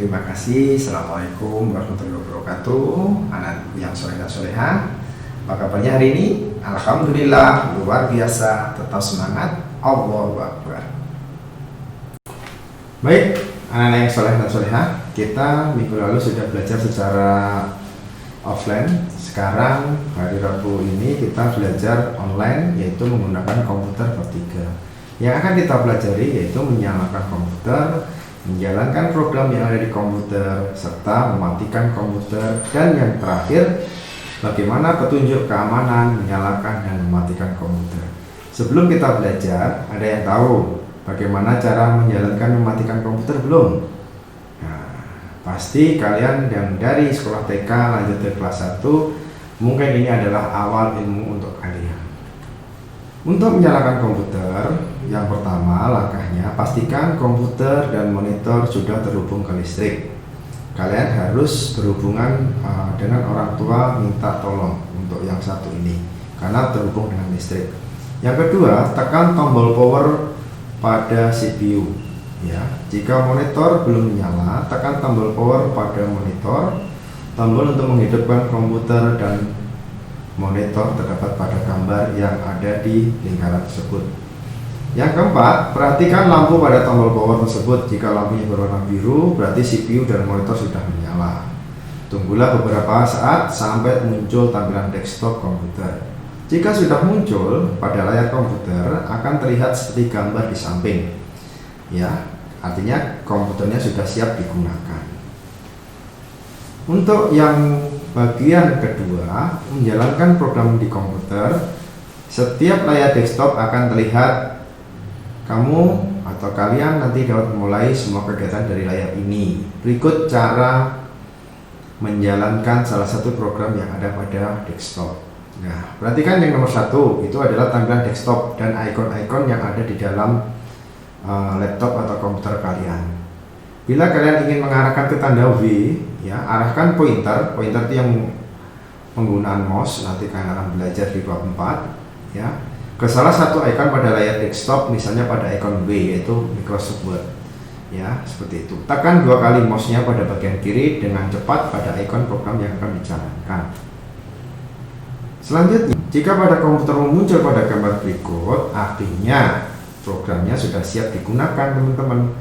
terima kasih. Assalamualaikum warahmatullahi wabarakatuh. Anak yang soleh dan soleha, apa kabarnya hari ini? Alhamdulillah, luar biasa. Tetap semangat. Allahu Akbar. Baik, anak-anak yang soleh dan soleha, kita minggu lalu sudah belajar secara offline. Sekarang hari Rabu ini kita belajar online, yaitu menggunakan komputer vertiga. Yang akan kita pelajari yaitu menyalakan komputer, menjalankan program yang ada di komputer, serta mematikan komputer, dan yang terakhir bagaimana petunjuk keamanan menyalakan dan mematikan komputer. Sebelum kita belajar, ada yang tahu bagaimana cara menjalankan mematikan komputer belum? Nah, pasti kalian yang dari sekolah TK lanjut ke kelas 1, mungkin ini adalah awal ilmu untuk kalian. Untuk menyalakan komputer, yang pertama langkahnya pastikan komputer dan monitor sudah terhubung ke listrik. Kalian harus berhubungan dengan orang tua, minta tolong untuk yang satu ini karena terhubung dengan listrik. Yang kedua, tekan tombol power pada CPU. Ya, jika monitor belum menyala, tekan tombol power pada monitor. Tombol untuk menghidupkan komputer dan monitor terdapat pada gambar yang ada di lingkaran tersebut. Yang keempat, perhatikan lampu pada tombol power tersebut. Jika lampunya berwarna biru, berarti CPU dan monitor sudah menyala. Tunggulah beberapa saat sampai muncul tampilan desktop komputer. Jika sudah muncul pada layar komputer, akan terlihat seperti gambar di samping. Ya, artinya komputernya sudah siap digunakan. Untuk yang bagian kedua, menjalankan program di komputer, setiap layar desktop akan terlihat. Kamu atau kalian nanti dapat memulai semua kegiatan dari layar ini. Berikut cara menjalankan salah satu program yang ada pada desktop. Nah, perhatikan yang nomor 1 itu adalah tampilan desktop dan ikon-ikon yang ada di dalam laptop atau komputer kalian. Bila kalian ingin mengarahkan ke tanda V, ya, arahkan pointer itu yang penggunaan mouse, nanti kalian akan belajar di bab 4, ya, ke salah satu ikon pada layar desktop, misalnya pada ikon W, yaitu Microsoft Word. Ya, seperti itu. Tekan 2 kali mouse-nya pada bagian kiri dengan cepat pada ikon program yang akan dijalankan. Selanjutnya, jika pada komputermu muncul pada gambar berikut, artinya programnya sudah siap digunakan, teman-teman.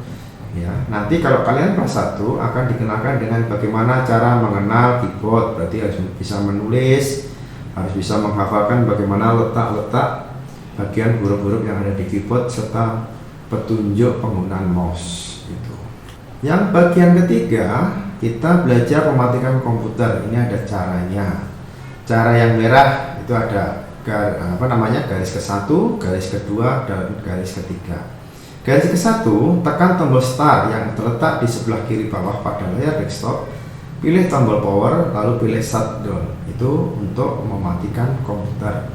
Ya, nanti kalau kalian kelas 1 akan dikenalkan dengan bagaimana cara mengenal keyboard. Berarti harus bisa menulis, harus bisa menghafalkan bagaimana letak-letak bagian huruf-huruf yang ada di keyboard serta petunjuk penggunaan mouse gitu. Yang bagian ketiga, kita belajar mematikan komputer. Ini ada caranya. Cara yang merah itu ada garis ke-1, garis kedua, dan garis ketiga. Garis ke-1, tekan tombol start yang terletak di sebelah kiri bawah pada layar desktop. Pilih tombol power, lalu pilih shutdown. Itu untuk mematikan komputer.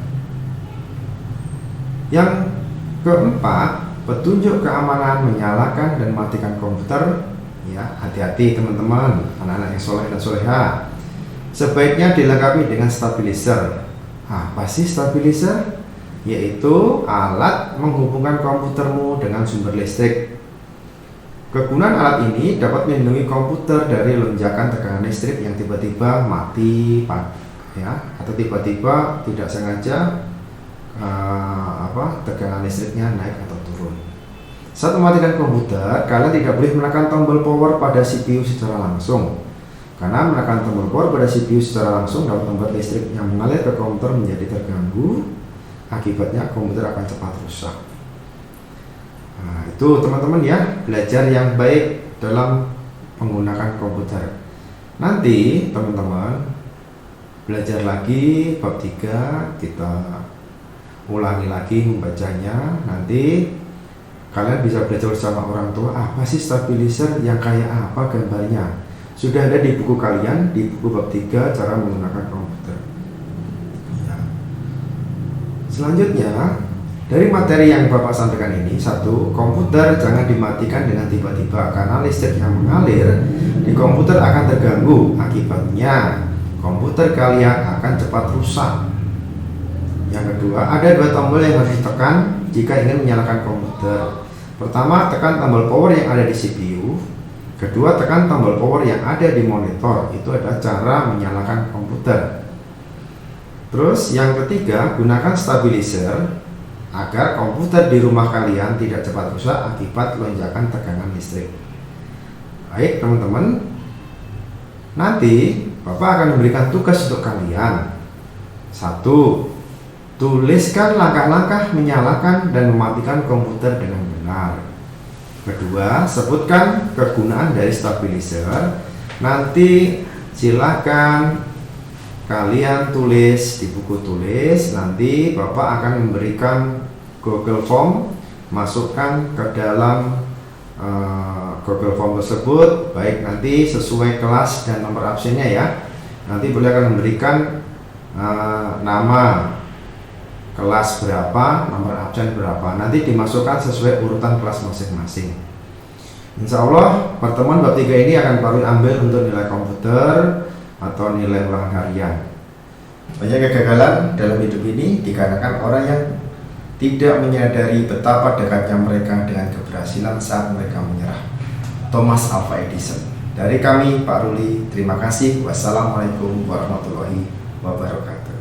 Yang keempat, petunjuk keamanan menyalakan dan mematikan komputer. Ya, hati-hati teman-teman, anak-anak yang soleh dan soleha. Sebaiknya dilengkapi dengan stabilizer. Apa sih stabilizer? Yaitu alat menghubungkan komputermu dengan sumber listrik. Kegunaan alat ini dapat melindungi komputer dari lonjakan tekanan listrik yang tiba-tiba mati, ya, atau tiba-tiba tidak sengaja tekanan listriknya naik atau turun. Saat mematikan komputer, kalian tidak boleh menekan tombol power pada CPU secara langsung. Karena menekan tombol power pada CPU secara langsung dapat membuat listrik yang mengalir ke komputer menjadi terganggu. Akibatnya komputer akan cepat rusak. Nah, itu teman-teman ya, belajar yang baik dalam menggunakan komputer. Nanti teman-teman belajar lagi bab 3, kita ulangi lagi membacanya. Nanti kalian bisa belajar bersama orang tua, apa sih stabilizer, yang kayak apa gambarnya. Sudah ada di buku kalian, di buku bab 3 cara menggunakan komputer. Ya. Selanjutnya, dari materi yang Bapak sampaikan ini, 1, komputer jangan dimatikan dengan tiba-tiba karena listrik yang mengalir di komputer akan terganggu. Akibatnya komputer kalian akan cepat rusak. Yang kedua, ada 2 tombol yang harus ditekan jika ingin menyalakan komputer. Pertama, tekan tombol power yang ada di CPU. Kedua, tekan tombol power yang ada di monitor. Itu adalah cara menyalakan komputer. Terus yang ketiga, gunakan stabilizer agar komputer di rumah kalian tidak cepat rusak akibat lonjakan tegangan listrik. Baik teman-teman, nanti Bapak akan memberikan tugas untuk kalian. 1. Tuliskan langkah-langkah menyalakan dan mematikan komputer dengan benar. Kedua, sebutkan kegunaan dari stabilizer. Nanti silakan kalian tulis di buku tulis. Nanti Bapak akan memberikan Google Form, masukkan ke dalam Google Form tersebut, baik nanti sesuai kelas dan nomor absennya ya. Nanti boleh akan memberikan nama, kelas berapa, nomor absen berapa, nanti dimasukkan sesuai urutan kelas masing-masing. Insya Allah pertemuan bab 3 ini akan Pak Ruli ambil untuk nilai komputer atau nilai ulangan harian. Banyak kegagalan dalam hidup ini dikarenakan orang yang tidak menyadari betapa dekatnya mereka dengan keberhasilan saat mereka menyerah. Thomas Alva Edison. Dari kami Pak Ruli, terima kasih. Wassalamualaikum warahmatullahi wabarakatuh.